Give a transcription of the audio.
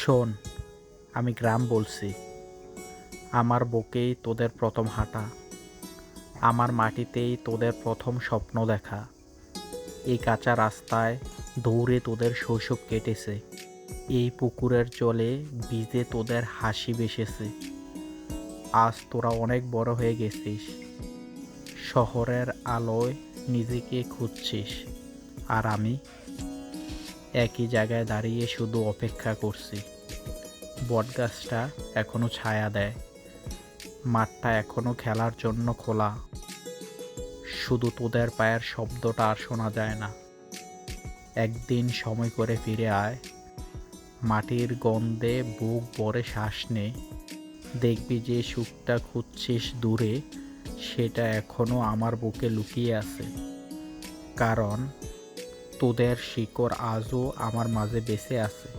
শোন, আমি গ্রাম বলছি। আমার বুকেই তোদের প্রথম হাঁটা, আমার মাটিতেই তোদের প্রথম স্বপ্ন দেখা। এই কাঁচা রাস্তায় দৌড়ে তোদের শৈশব কেটেছে, এই পুকুরের জলে ভিজে তোদের হাসি ভেসেছে। আজ তোরা অনেক বড় হয়ে গেছিস, শহরের আলোয় নিজেকে খুঁজছিস, আর আমি একই জায়গায় দাঁড়িয়ে শুধু অপেক্ষা করছি। বটগাছটা এখনো ছায়া দেয়, মাঠটা এখনো খেলার জন্য খোলা, শুধু তোদের পায়ের শব্দটা আর শোনা যায় না। একদিন সময় করে ফিরে আয়, মাটির গন্ধে বুক ভরে শ্বাস নে। দেখবি যে সুখটা খুঁজছিস দূরে, সেটা এখনো আমার বুকে লুকিয়ে আছে। কারণ তোদের শিকড় আজও আমার মাঝে বেঁচে আছে।